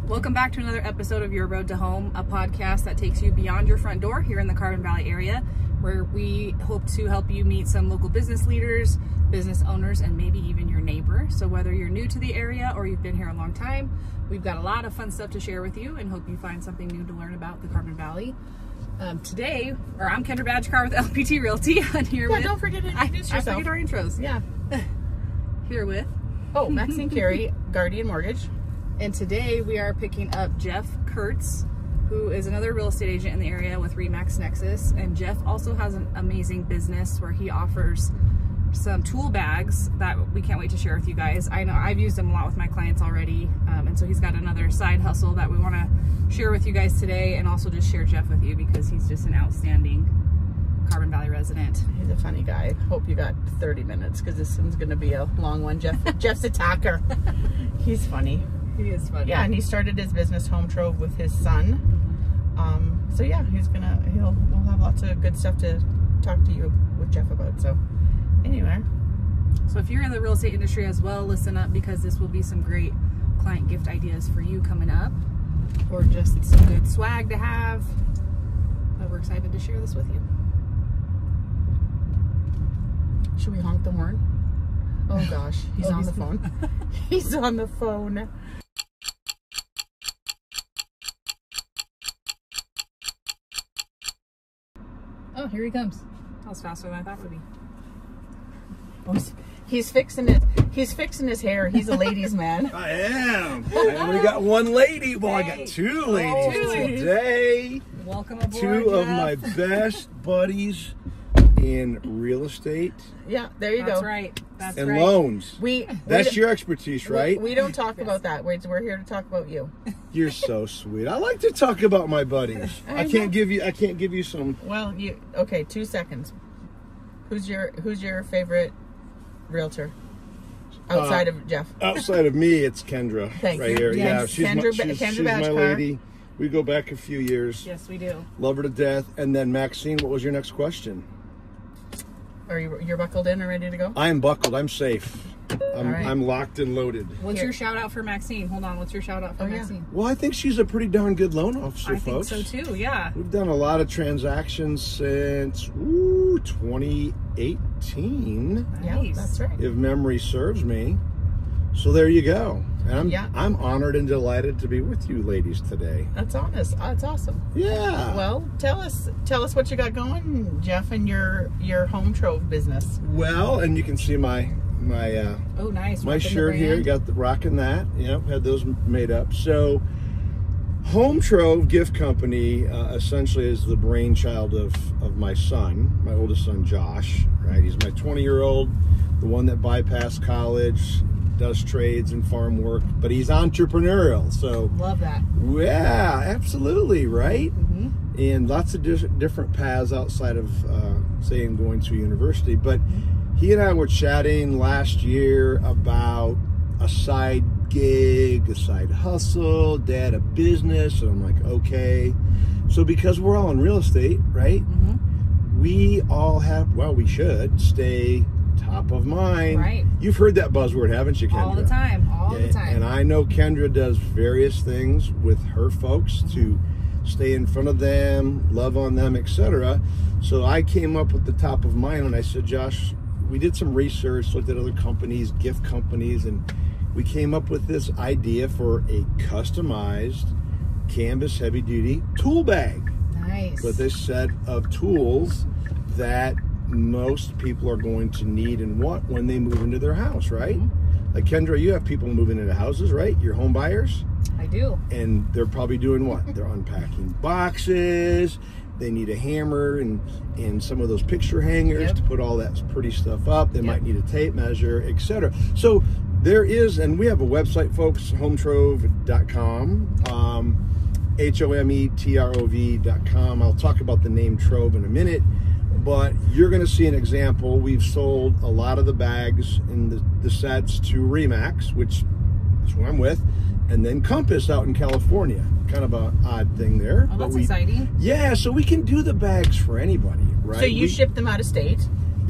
Welcome back to another episode of Your Road to Home, a podcast that takes you beyond your front door here in the Carbon Valley area, where we hope to help you meet some local business leaders, business owners, and maybe even your neighbor. So whether you're new to the area or you've been here a long time, we've got a lot of fun stuff to share with you and hope you find something new to learn about the Carbon Valley. I'm Kendra Badgekar with LPT Realty. I'm here with... Don't forget to introduce yourself. I forget our intros. Yeah. Here with... Maxine Carey, Guardian Mortgage. And today we are picking up Jeff Kurtz, who is another real estate agent in the area with RE/MAX Nexus. And Jeff also has an amazing business where he offers some tool bags that we can't wait to share with you guys. I know I've used them a lot with my clients already. And so he's got another side hustle that we want to share with you guys today, and also just share Jeff with you because he's just an outstanding Carbon Valley resident. He's a funny guy. Hope you got 30 minutes because this one's going to be a long one. Jeff's a talker. He's funny. He is funny. Yeah, and he started his business Hometrov with his son. So yeah, we'll have lots of good stuff to talk to you with Jeff about. So anyway. So if you're in the real estate industry as well, listen up because this will be some great client gift ideas for you coming up, or just some good swag to have. But we're excited to share this with you. Should we honk the horn? Oh gosh, he's on the phone. He's on the phone. Oh, here he comes. That was faster than I thought it would be. Oh, he's fixing his hair. He's a ladies' man. I am. I only got one lady. Well, I got two ladies today. Welcome aboard, Two of Jeff. my best buddies in real estate. Yeah, there you go. That's right. That's and right. loans. That's we your expertise, right? We don't talk about that. We're here to talk about you. You're so sweet. I like to talk about my buddies. I can't give you some. Well, okay, 2 seconds. Who's your favorite realtor outside of Jeff? Outside of me, it's Kendra. Thank right you. here. Yes, Yeah, Kendra she's my lady. We go back a few years. Yes, we do. Love her to death. And then Maxine, what was your next question? Are you're buckled in and ready to go? I am buckled. I'm safe. right. I'm locked and loaded. What's your shout out for Maxine? Hold on. What's your shout out for Maxine? Well, I think she's a pretty darn good loan officer, folks. I think so too, yeah. We've done a lot of transactions since 2018. Nice. Yeah, that's right. If memory serves me. So there you go. And Yeah. I'm honored and delighted to be with you ladies today. That's honest. That's awesome. Yeah. Well, tell us what you got going, Jeff, and your Hometrov business. Well, and you can see my Oh, nice. my Rocking the shirt here. brand. Got the rocking that. Yep, had those made up. So Hometrov Gift Company essentially is the brainchild of my son, my oldest son Josh. Right, he's my 20-year-old, the one that bypassed college, does trades and farm work, but he's entrepreneurial. So Love that. yeah, absolutely, right. Mm-hmm. And lots of different paths outside of saying going to university. But he and I were chatting last year about a side gig, a side hustle, dad a business, and I'm like, okay. So because we're all in real estate, right? Mm-hmm. We all have, well, we should stay top of mind. Right. You've heard that buzzword, haven't you, Kendra? All the time. All the time. And I know Kendra does various things with her folks to stay in front of them, love on them, etc. So I came up with the top of mind and I said, Josh, we did some research, looked at other companies, gift companies, and we came up with this idea for a customized canvas heavy duty tool bag. Nice. With a set of tools that most people are going to need and want when they move into their house, right? Mm-hmm. Like Kendra, you have people moving into houses, right? You're home buyers. I do. And they're probably doing what? They're unpacking boxes. They need a hammer and some of those picture hangers to put all that pretty stuff up. They might need a tape measure, etc. So there is, and we have a website, folks, hometrov.com, hometrov.com. I'll talk about the name Trove in a minute, but you're going to see an example. We've sold a lot of the bags and the sets to RE/MAX, which is who I'm with, and then Compass out in California. Kind of an odd thing there. Oh, that's exciting. Yeah, so we can do the bags for anybody, right? So you ship them out of state?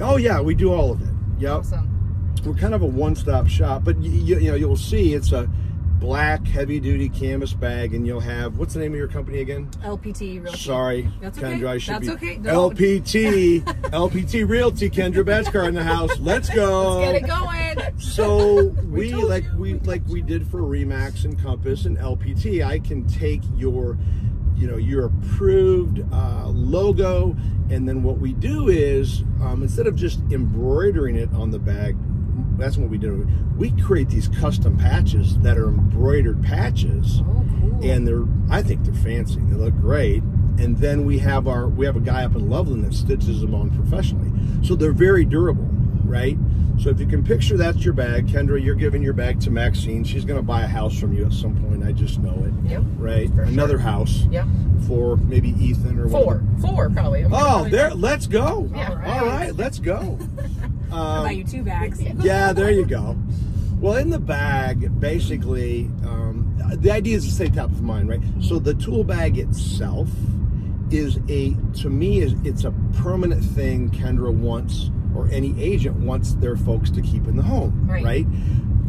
Oh yeah, we do all of it. Yep. Awesome. We're kind of a one-stop shop, but you know, you'll see it's a black heavy-duty canvas bag, and you'll have, what's the name of your company again? LPT Realty. Sorry, That's okay. Kendra, I should That's be. okay. No. LPT Realty, Kendra Batchcar in the house. Let's go. Let's get it going. So we did for Remax and Compass and LPT. I can take your, your approved logo, and then what we do is instead of just embroidering it on the bag, that's what we do. We create these custom patches that are embroidered patches. Oh, cool. And I think they're fancy. They look great. And then we have a guy up in Loveland that stitches them on professionally. So they're very durable, right? So if you can picture that's your bag, Kendra, you're giving your bag to Maxine. She's going to buy a house from you at some point. I just know it. Yep. Right? For Another sure. house. Yep. For maybe Ethan or Four probably. Oh, there. Let's go. Yeah. All right, let's go. I'll buy you 2 bags. Yeah, there you go. Well, in the bag, basically, the idea is to stay top of mind, right? So the tool bag itself is it's a permanent thing Kendra wants, or any agent wants their folks to keep in the home, right?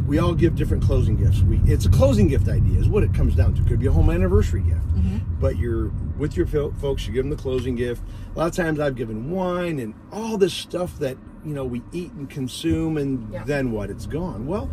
We all give different closing gifts. It's a closing gift idea is what it comes down to. It could be a home anniversary gift, but you're with your folks, you give them the closing gift. A lot of times I've given wine and all this stuff that, we eat and consume, and then what? It's gone. Well,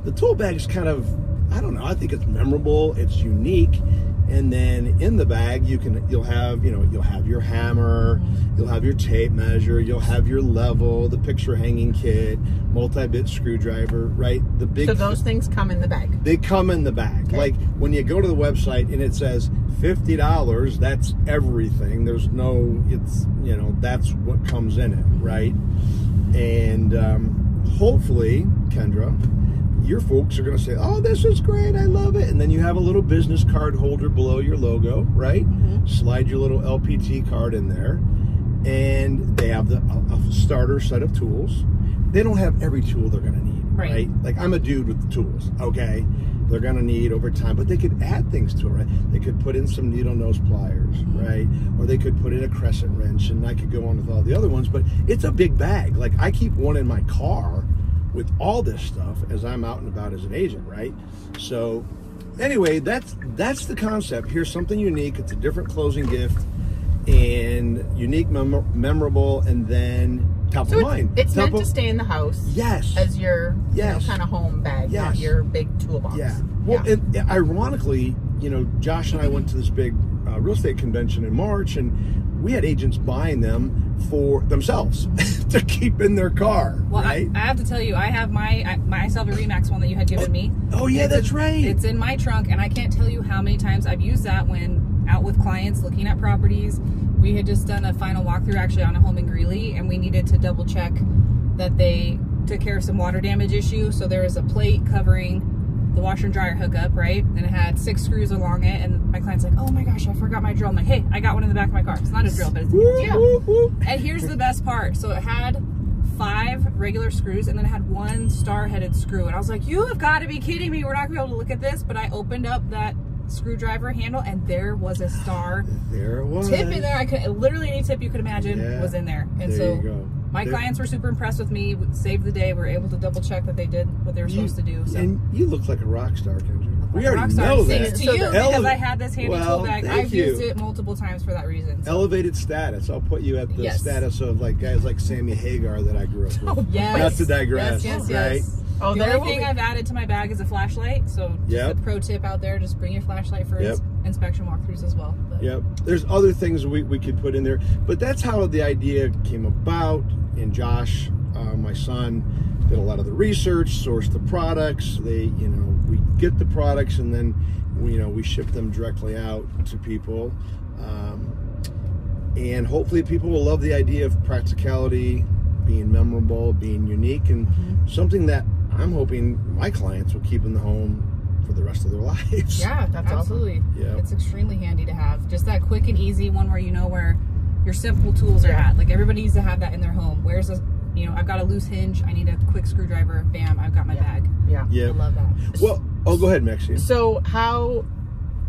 the tool bag is kind of, I don't know, I think it's memorable, it's unique. And then in the bag, you'll have your hammer, you'll have your tape measure, you'll have your level, the picture hanging kit, multi-bit screwdriver, right? So those things come in the bag. They come in the bag. Okay. Like when you go to the website and it says $50, that's everything. There's no, that's what comes in it, right? And hopefully, Kendra, your folks are going to say, oh, this is great, I love it. And then you have a little business card holder below your logo, right? Slide your little LPT card in there, and they have a starter set of tools. They don't have every tool they're going to need, right? Like, I'm a dude with the tools, okay? They're going to need over time, but they could add things to it, right? They could put in some needle nose pliers, right? Or they could put in a crescent wrench, and I could go on with all the other ones, but it's a big bag. Like, I keep one in my car with all this stuff as I'm out and about as an agent, right? So anyway, that's the concept. Here's something unique. It's a different closing gift, and unique, memorable, and then top of mind. It's meant to stay in the house. Yes. As your kind of home bag, not your big toolbox. Yeah. Well, and ironically, Josh and I went to this big real estate convention in March, and we had agents buying them for themselves to keep in their car. Well, right? I have to tell you, I have myself a Remax one that you had given me. Oh yeah, that's right. It's in my trunk, and I can't tell you how many times I've used that when out with clients looking at properties. We had just done a final walkthrough actually on a home in Greeley, and we needed to double check that they took care of some water damage issue. So there was a plate covering the washer and dryer hookup, right? And it had 6 screws along it, and my client's like, oh my gosh, I forgot my drill. I'm like, hey, I got one in the back of my car. It's not a drill, but it's And here's the best part. So it had 5 regular screws, and then it had 1 star-headed screw. And I was like, you have got to be kidding me. We're not going to be able to look at this. But I opened up that screwdriver handle, and there was a star tip in there. I could literally, any tip you could imagine was in there. And there you go. My clients were super impressed with me. Saved the day. We were able to double check that they did what they were supposed to do. So. And you look like a rock star, Kendra. We already know that. Thanks to you, because I had this handy tool bag. I've used it multiple times for that reason. So. Elevated status. I'll put you at the status of like guys like Sammy Hagar that I grew up with. Oh, yes. Not to digress, right? Oh, the only thing I've added to my bag is a flashlight. So just a pro tip out there, just bring your flashlight for inspection walkthroughs as well. But. Yep. There's other things we could put in there, but that's how the idea came about. And Josh, my son, did a lot of the research, sourced the products. We get the products, and then we ship them directly out to people. And hopefully people will love the idea of practicality, being memorable, being unique, and something that I'm hoping my clients will keep in the home for the rest of their lives. Yeah, that's absolutely. Awesome. Yeah. It's extremely handy to have. Just that quick and easy one where where your simple tools are at. Like, everybody needs to have that in their home. Where's a, I've got a loose hinge, I need a quick screwdriver, bam, I've got my bag. Yeah. I love that. Well, go ahead, Maxine. So how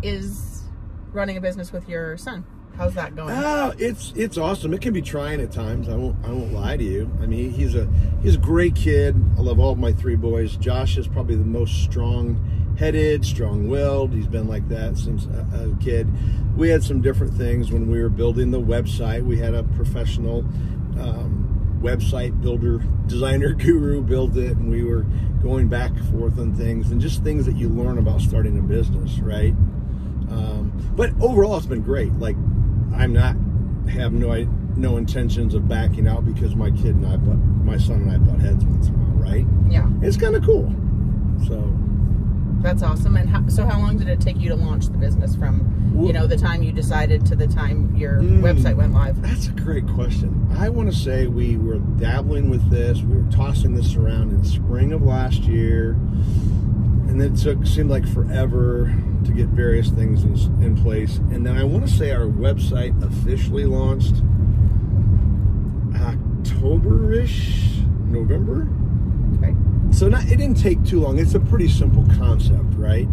is running a business with your son? How's that going? It's awesome. It can be trying at times. I won't lie to you. I mean, he's a great kid. I love all of my 3 boys. Josh is probably the most strong headed, strong-willed. He's been like that since a kid. We had some different things when we were building the website. We had a professional website builder, designer guru build it, and we were going back and forth on things, and just things that you learn about starting a business, right? But overall, it's been great. Like, have no intentions of backing out because my son and I butt heads once in a while, right? Yeah. It's kind of cool. So that's awesome. And how long did it take you to launch the business from, you know, the time you decided to the time your website went live? That's a great question. I want to say we were dabbling with this. We were tossing this around in the spring of last year, and it seemed like forever to get various things in place. And then I want to say our website officially launched October-ish, November. Okay. So it didn't take too long. It's a pretty simple concept, right?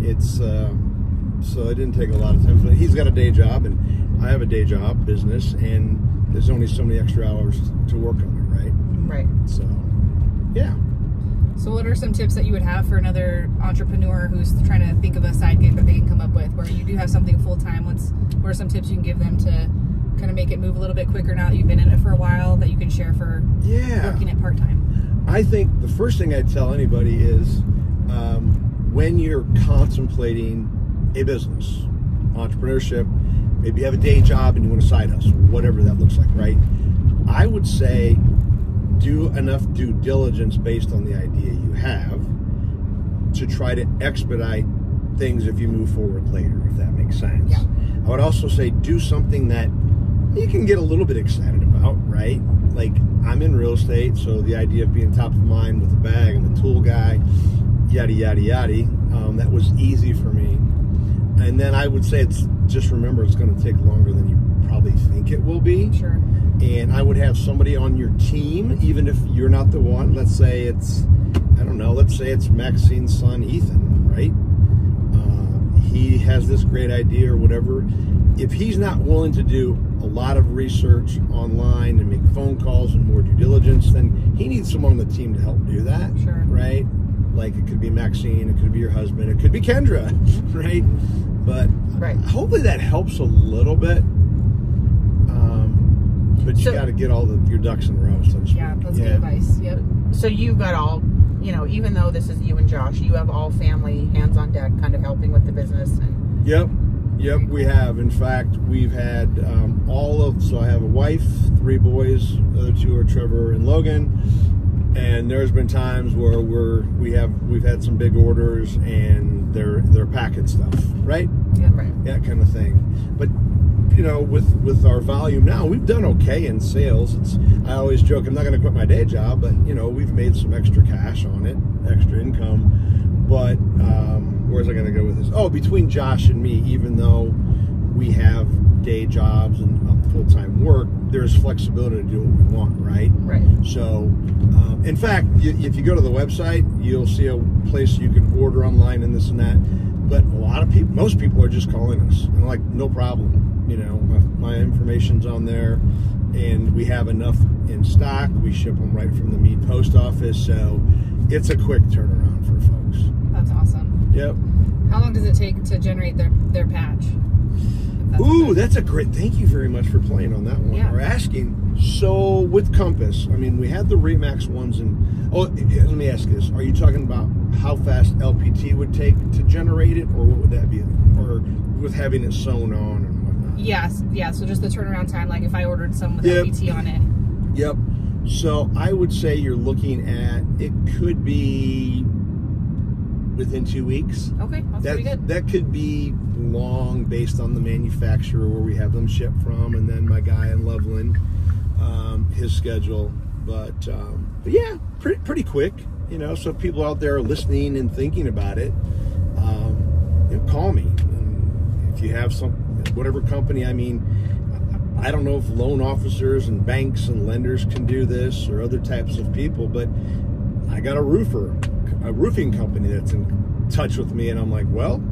It's so it didn't take a lot of time. But he's got a day job, and I have a day job, business, and there's only so many extra hours to work on it, right? Right. So, yeah. So what are some tips that you would have for another entrepreneur who's trying to think of a side gig that they can come up with, where you do have something full-time? What are some tips you can give them to kind of make it move a little bit quicker now that you've been in it for a while, that you can share for working it part-time? I think the first thing I'd tell anybody is when you're contemplating a business, entrepreneurship, maybe you have a day job and you want a side hustle, whatever that looks like, right? I would say do enough due diligence based on the idea you have to try to expedite things if you move forward later, if that makes sense. Yeah. I would also say do something that you can get a little bit excited about, right? Like, I'm in real estate, so the idea of being top of mind with a bag, I'm a tool guy, yada, yada, yada. That was easy for me. And then I would say just remember it's going to take longer than you probably think it will be. Sure. And I would have somebody on your team, even if you're not the one. Let's say it's Maxine's son, Ethan, right? He has this great idea or whatever. If he's not willing to do a lot of research online and make phone calls and more due diligence, then he needs someone on the team to help do that. Sure. Right? Like, it could be Maxine, it could be your husband, it could be Kendra, right? But hopefully that helps a little bit. But you got to get all your ducks in a row, so to speak. Yeah, that's good advice. Yep. So you've got all, you know, even though this is you and Josh, you have all family, hands on deck, kind of helping with the business. And Yep, we have. In fact, we've had so I have a wife, 3 boys, the other 2 are Trevor and Logan, and there's been times where we've had some big orders and they're packing stuff, right? Yeah, right. That kind of thing. But you know, with our volume now, we've done okay in sales. I always joke, I'm not going to quit my day job, but you know, we've made some extra cash on it, extra income. But where's I going to go with this? Oh, between Josh and me, even though we have day jobs and full-time work, there's flexibility to do what we want, right? Right. So, in fact, if you go to the website, you'll see a place you can order online and this and that. But most people are just calling us and like, no problem. You know, my information's on there, and we have enough in stock. We ship them right from the Meade post office, so it's a quick turnaround for folks. That's awesome. Yep. How long does it take to generate their patch? That's a great. Thank you very much for playing on that one. Yeah. Or asking. So with Compass, I mean, we had the Remax ones, and let me ask you this: are you talking about how fast LPT would take to generate it, or what would that be, or with having it sewn on and whatnot? Yes, yeah. So just the turnaround time, like if I ordered some with LPT on it. Yep. So I would say you're looking at, it could be within 2 weeks. Okay, that's pretty good. That could be long based on the manufacturer where we have them shipped from, and then my guy in Loveland, his schedule. But yeah, pretty quick. You know, so if people out there are listening and thinking about it, call me. And if you have whatever company, I mean, I don't know if loan officers and banks and lenders can do this or other types of people, but I got a roofing company that's in touch with me, and I'm like, well,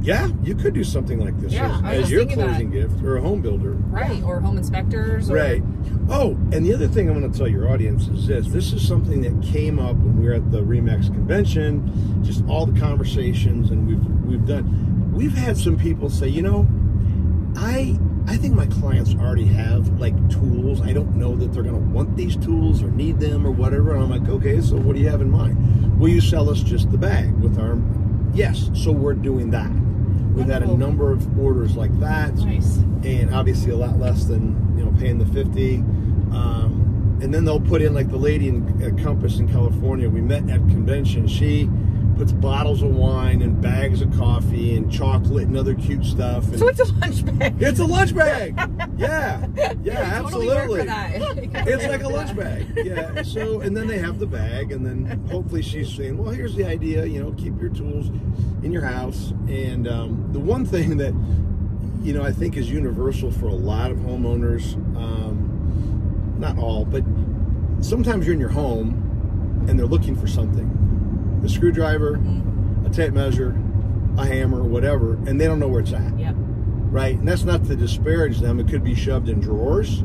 Yeah, you could do something like this as your closing gift, or a home builder. Right, or home inspectors. Or... Right. Oh, and the other thing I'm going to tell your audience is this. This is something that came up when we were at the RE/MAX convention, just all the conversations, and we've had some people say, you know, I think my clients already have like tools. I don't know that they're going to want these tools or need them or whatever. And I'm like, okay, so what do you have in mind? Will you sell us just the bag with our... Yes, so we're doing that. We've had a number of orders like that. Nice. And obviously a lot less than, you know, paying the 50. And then they'll put in, like the lady at Compass in California, we met at convention. She puts bottles of wine and bags of coffee and chocolate and other cute stuff. And so it's a lunch bag. It's a lunch bag. Yeah. Yeah, absolutely. It's like a lunch bag. Yeah. So, and then they have the bag, and then hopefully she's saying, well, here's the idea, you know, keep your tools in your house. And the one thing that, you know, I think is universal for a lot of homeowners, not all, but sometimes you're in your home and they're looking for something. A screwdriver, a tape measure, a hammer, whatever, and they don't know where it's at. Yep. Right? And that's not to disparage them. It could be shoved in drawers.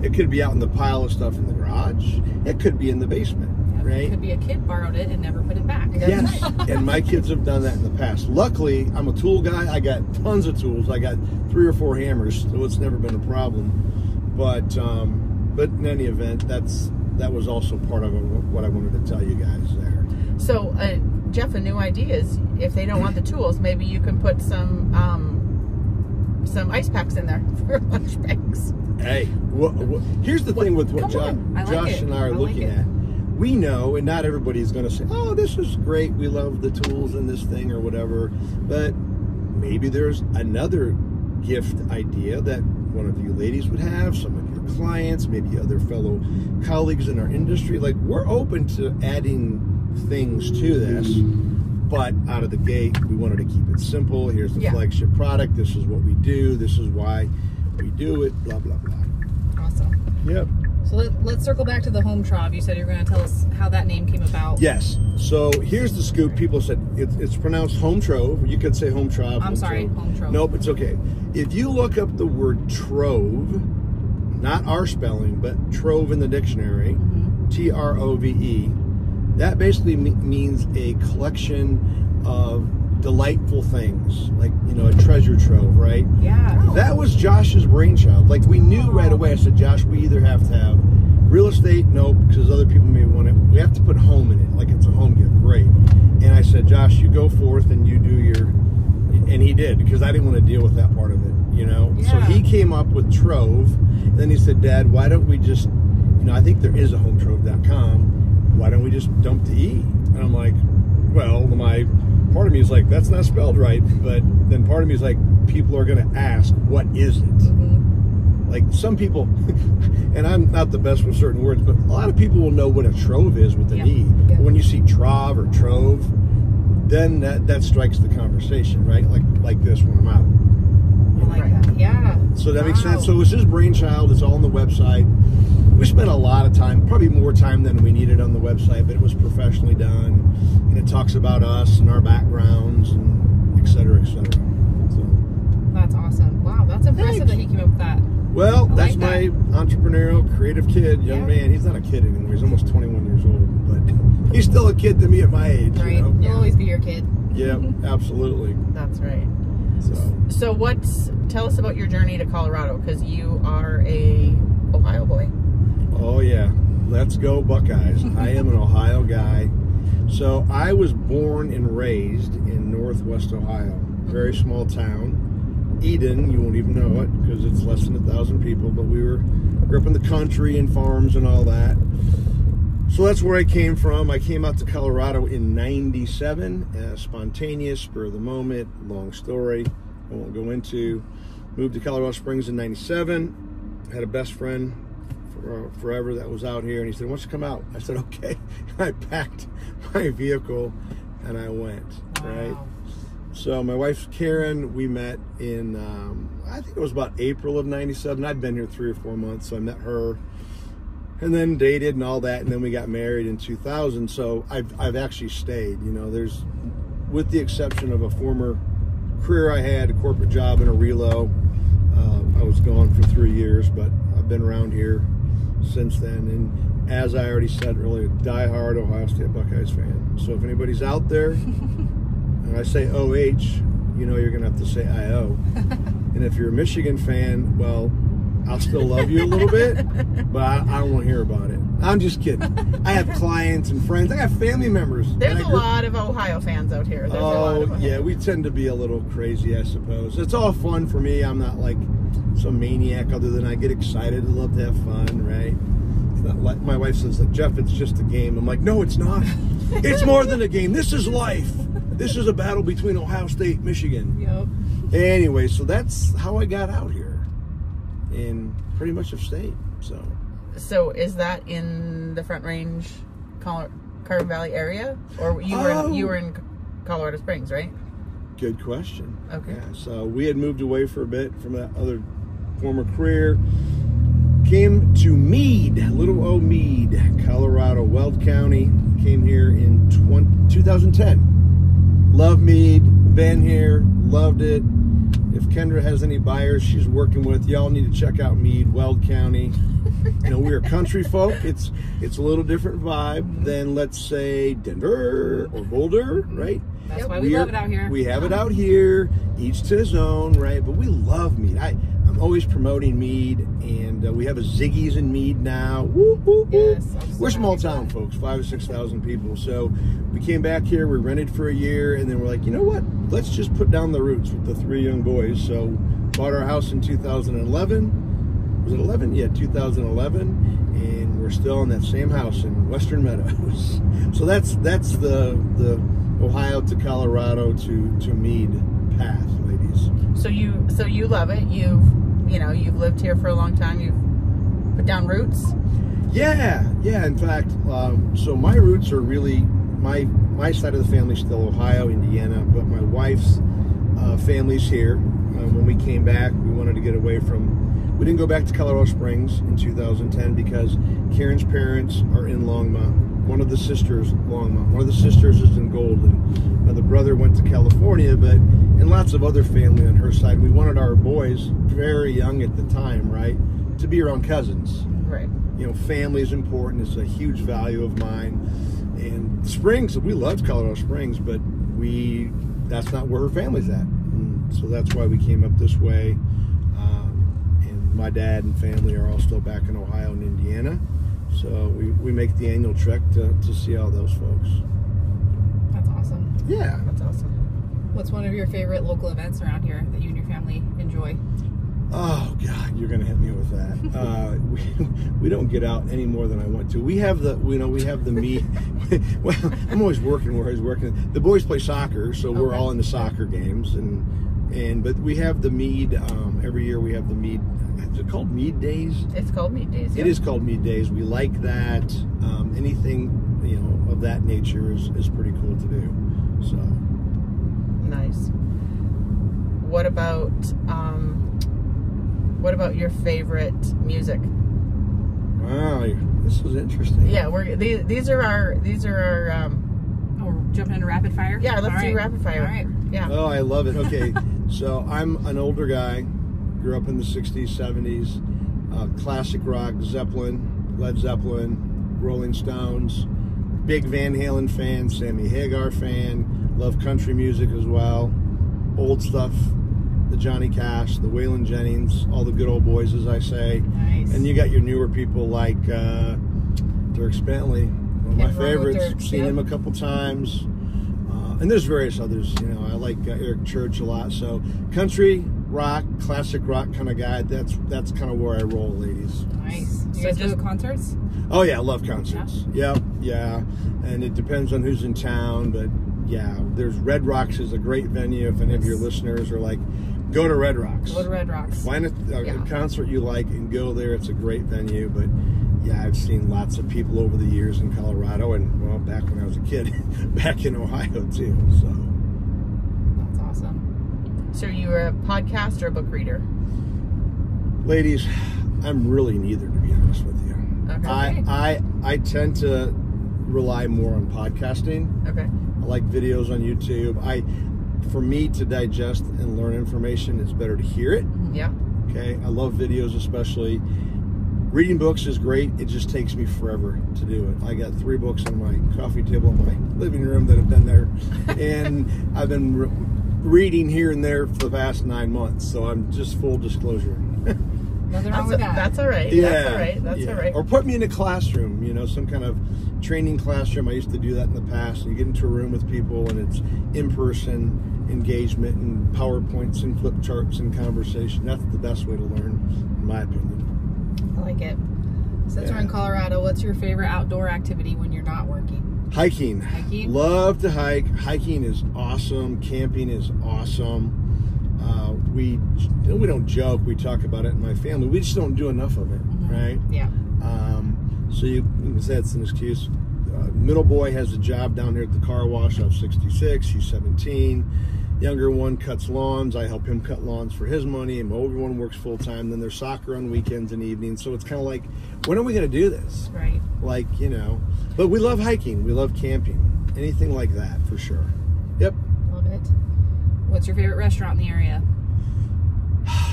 It could be out in the pile of stuff in the garage. It could be in the basement. Yep. Right? It could be a kid borrowed it and never put it back. Yes. And my kids have done that in the past. Luckily, I'm a tool guy. I got tons of tools. I got 3 or 4 hammers, so it's never been a problem. But in any event, that was also part of what I wanted to tell you guys there. So, Jeff, a new idea is if they don't want the tools, maybe you can put some ice packs in there for lunch bags. Hey, here's the thing with what Josh and I are looking at. We know, and not everybody's going to say, oh, this is great, we love the tools in this thing or whatever, but maybe there's another gift idea that one of you ladies would have, some of your clients, maybe other fellow colleagues in our industry. Like, we're open to adding things to this, but out of the gate we wanted to keep it simple. Here's the flagship product, this is what we do, this is why we do it, blah blah blah. Awesome. Yep. So let's circle back to the Hometrov. You said you were going to tell us how that name came about. Yes. So here's the scoop. People said it's pronounced Hometrov. You could say Hometrov. I'm sorry, Hometrov. Nope, it's okay. If you look up the word trove, not our spelling, but trove in the dictionary, T-R-O-V-E, that basically means a collection of delightful things, like, you know, a treasure trove, right? Yeah. That was Josh's brainchild. Like, we knew right away. I said, Josh, we either have to have real estate, nope, because other people may want it. We have to put home in it, like it's a home gift, great. And I said, Josh, you go forth and you do your, and he did, because I didn't want to deal with that part of it, you know? Yeah. So he came up with Trove, and then he said, Dad, why don't we just, you know, I think there is a hometrove.com, why don't we just dump the E? And I'm like, well, part of me is like, that's not spelled right, but then part of me is like, people are going to ask, what is it? Like, some people, and I'm not the best with certain words, but a lot of people will know what a trove is with an E. But when you see trov or trove, then that strikes the conversation, right? Like this when I'm out. I like that. Yeah. So that makes sense. So it was his brainchild. It's all on the website. We spent a lot of time, probably more time than we needed on the website, but it was professionally done. And it talks about us and our backgrounds and et cetera, et cetera. So, that's awesome. Wow, that's impressive that he came up with that. Well, that's my entrepreneurial, creative kid, young man. He's not a kid anymore. He's almost 21 years old, but he's still a kid to me at my age. Right. You know? He'll always be your kid. Yeah, absolutely. That's right. So tell us about your journey to Colorado, because you are a Ohio boy. Oh yeah, let's go Buckeyes. I am an Ohio guy. So I was born and raised in Northwest Ohio, very small town. Eden, you won't even know it because it's less than 1,000 people, but we grew up in the country and farms and all that. So that's where I came from. I came out to Colorado in '97, spontaneous, spur of the moment, long story I won't go into. Moved to Colorado Springs in '97, had a best friend for forever that was out here, and he said, why don't you come out? I said, okay. I packed my vehicle and I went, right? So my wife's Karen. We met in, I think it was about April of '97. I'd been here 3 or 4 months, so I met her and then dated and all that, and then we got married in 2000. So I've actually stayed, you know, with the exception of a former career I had, a corporate job in a relo. I was gone for 3 years, but I've been around here since then. And as I already said earlier, diehard Ohio State Buckeyes fan. So if anybody's out there, and I say OH, you know you're going to have to say IO. And if you're a Michigan fan, well, I'll still love you a little bit, but I don't want to hear about it. I'm just kidding. I have clients and friends. I have family members. There's a lot of Ohio fans out here. There's a lot of yeah, we tend to be a little crazy, I suppose. It's all fun for me. I'm not like some maniac, other than I get excited. I love to have fun, right? It's not like my wife says, like, Jeff, it's just a game. I'm like, no, it's not. It's more than a game. This is life. This is a battle between Ohio State and Michigan. Yep. Anyway, so that's how I got out here, and pretty much have stayed. So is that in the Front Range, Carbon Valley area, or you were in Colorado Springs, right? Good question. Okay. Yeah, so we had moved away for a bit from that other former career. Came to Meade, little old Meade, Colorado, Weld County. Came here in 2010. Love Meade, been here, loved it. If Kendra has any buyers she's working with, y'all need to check out Meade, Weld County. You know, we're country folk. It's a little different vibe than, let's say, Denver or Boulder, right? That's why we love it out here. We have it out here, each to his own, right? But we love Meade. I'm always promoting Meade, and we have a Ziggy's in Meade now. Woo, woo, woo. Yes, we're small town folks, 5,000 or 6,000 people. So we came back here, we rented for a year, and then we're like, you know what? Let's just put down the roots with the 3 young boys. So bought our house in 2011. Was it 11? Yeah, 2011. And we're still in that same house in Western Meadows. So that's the Ohio to Colorado to Meade path, ladies. So you love it. You've lived here for a long time. You've put down roots. Yeah. In fact, so my roots are really my side of the family is still Ohio, Indiana, but my wife's family's here. When we came back, we wanted to get away from. We didn't go back to Colorado Springs in 2010 because Karen's parents are in Longmont. One of the sisters, Longmont. One of the sisters is in Golden. Now the brother went to California, and lots of other family on her side. We wanted our boys, very young at the time, right, to be around cousins. Right. You know, family is important. It's a huge value of mine. And Springs, we loved Colorado Springs, but that's not where her family's at. And so that's why we came up this way. And my dad and family are all still back in Ohio and Indiana. So we make the annual trek to see all those folks. That's awesome. Yeah. That's awesome. What's one of your favorite local events around here that you and your family enjoy? Oh God, you're gonna hit me with that. We don't get out any more than I want to. We have the meet. Well, I'm always working where he's working. The boys play soccer, so we're all into soccer games, but we have the Meade every year. We have the Meade. Is it called Meade Days? It's called Meade Days. It is called Meade Days. We like that. Anything of that nature is pretty cool to do. So nice. What about your favorite music? Wow, this is interesting. Yeah, these are our we're jumping into rapid fire. Yeah, let's do rapid fire. All right. Yeah. Oh, I love it. Okay, so I'm an older guy. Grew up in the 60s, 70s. Classic rock, Zeppelin, Led Zeppelin, Rolling Stones. Big Van Halen fan, Sammy Hagar fan. Love country music as well. Old stuff, the Johnny Cash, the Waylon Jennings, all the good old boys, as I say. Nice. And you got your newer people like Dirk Bentley, one of my favorites. Seen him a couple times. And there's various others. I like Eric Church a lot. So country, rock, classic rock kind of guy. That's kind of where I roll, ladies. Nice. You guys do concerts? Oh yeah, I love concerts. Yeah. And it depends on who's in town, but yeah, there's Red Rocks is a great venue. If any of your listeners are like, go to Red Rocks. Go to Red Rocks. Find a concert you like and go there. It's a great venue. But yeah, I've seen lots of people over the years in Colorado and, well, back when I was a kid, back in Ohio too. So that's awesome. So you're a podcast or a book reader? Ladies, I'm really neither, to be honest with you. Okay. I tend to rely more on podcasting. Okay. I like videos on YouTube. for me to digest and learn information, it's better to hear it. Yeah. Okay, I love videos especially. Reading books is great. It just takes me forever to do it. I got 3 books on my coffee table in my living room that have been there, and I've been reading here and there for the past 9 months. So I'm just full disclosure. Nothing wrong with that. That's all right. Yeah, That's all right. That's all right. Or put me in a classroom, you know, some kind of training classroom. I used to do that in the past. You get into a room with people and it's in-person engagement and PowerPoints and flip charts and conversation. That's the best way to learn, in my opinion. I like it. Since we're in Colorado, what's your favorite outdoor activity when you're not working? Hiking. Hiking? Love to hike. Hiking is awesome. Camping is awesome. We don't joke. We talk about it in my family. We just don't do enough of it, right? Yeah. So you can say it's an excuse. Middle boy has a job down here at the car wash. I'm 66. He's 17. Younger one cuts lawns. I help him cut lawns for his money. And my older one works full time. Then there's soccer on weekends and evenings. So it's kind of like, when are we going to do this? Right. Like, you know. But we love hiking. We love camping. Anything like that, for sure. Yep. Love it. What's your favorite restaurant in the area?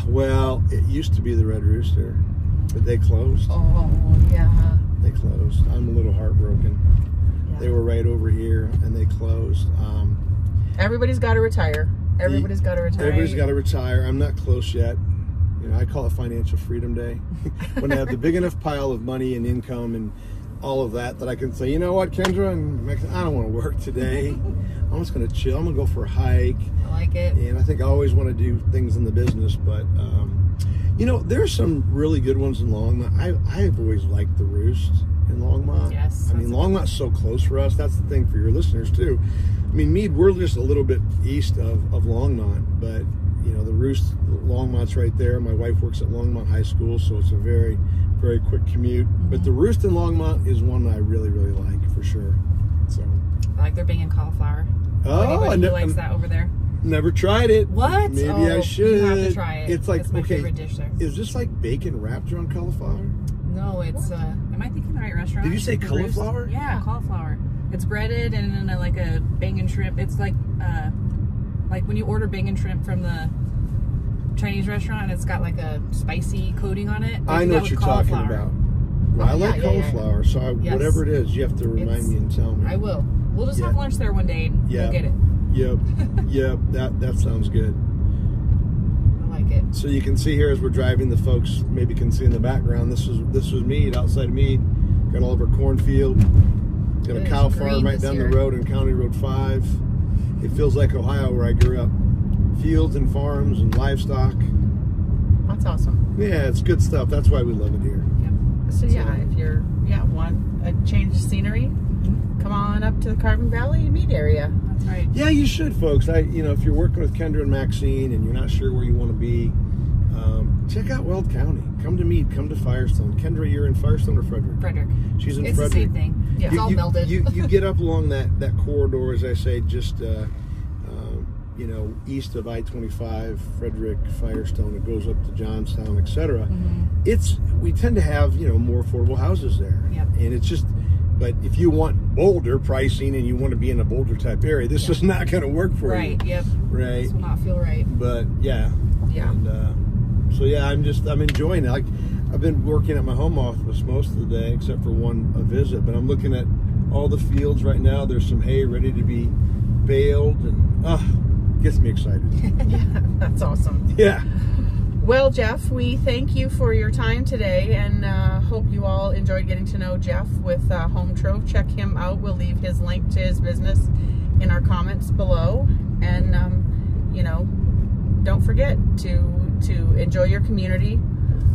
Well, it used to be the Red Rooster, but they closed. Oh, yeah. They closed. I'm a little heartbroken. Yeah. They were right over here, and they closed. Everybody's got to retire. Everybody's got to retire. Everybody's got to retire. I'm not close yet. You know, I call it Financial Freedom Day. When I have the big enough pile of money and income and all of that, that I can say, you know what, Kendra, I don't want to work today. I'm just going to chill. I'm going to go for a hike. I like it. And I think I always want to do things in the business, but you know, there's some really good ones in Longmont. I've always liked the Roost in Longmont. Yes. I mean, Longmont's so close for us. That's the thing for your listeners too. I mean, Meade, we're just a little bit east of Longmont, but you know, the Roost, Longmont's right there. My wife works at Longmont High School, so it's a very, very quick commute. But the Roost in Longmont is one I really, really like for sure. So I like their bacon cauliflower. Oh, anybody who likes that over there. Never tried it. What? Maybe I should. You have to try it. It's like, that's my favorite dish there. Is this like bacon wrapped around cauliflower? No, it's am I thinking the right restaurant? Did you say The cauliflower? Roost? Yeah, cauliflower. It's breaded and then like a bacon shrimp. It's like when you order bacon shrimp from the Chinese restaurant, it's got like a spicy coating on it. I know what you're talking about. Well, I like cauliflower, so whatever it is, you have to remind me and tell me. I will. We'll just have lunch there one day and we'll get it. Yep. Yep. That sounds good. I like it. So you can see here as we're driving, the folks maybe can see in the background. This was Meade, outside of Meade. Got all of our cornfield. Got a cow farm right down the road on County Road 5. It feels like Ohio where I grew up. Fields and farms and livestock. That's awesome. Yeah, it's good stuff. That's why we love it here. Yep. So yeah, if you're want a change of scenery, come on up to the Carbon Valley Meade area. That's right. Yeah, you should, folks. You know, if you're working with Kendra and Maxine and you're not sure where you want to be, check out Weld County. Come to Meade. Come to Firestone. Kendra, you're in Firestone or Frederick? Frederick. She's in it's Frederick. It's the same thing. Yeah, it's all melded. You get up along that corridor, as I say, just you know, east of I-25, Frederick, Firestone. It goes up to Johnstown, etc. We tend to have, you know, more affordable houses there. Yep. And it's just. But if you want Boulder pricing and you want to be in a Boulder type area, this is not going to work for you. Right. Yep. Right. This will not feel right. But yeah. Yeah. And so yeah, I'm enjoying it. Like, I've been working at my home office most of the day, except for a visit. But I'm looking at all the fields right now. There's some hay ready to be baled, and gets me excited. Yeah, that's awesome. Yeah. Well, Jeff, we thank you for your time today, and hope you all enjoyed getting to know Jeff with Hometrov. Check him out. We'll leave his link to his business in our comments below. And, you know, don't forget to enjoy your community,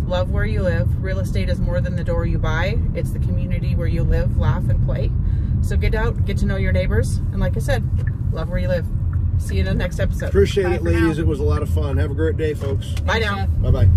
love where you live. Real estate is more than the door you buy. It's the community where you live, laugh, and play. So get out, get to know your neighbors, and like I said, love where you live. See you in the next episode. Appreciate it, ladies. It was a lot of fun. Have a great day, folks. Bye now. Bye-bye.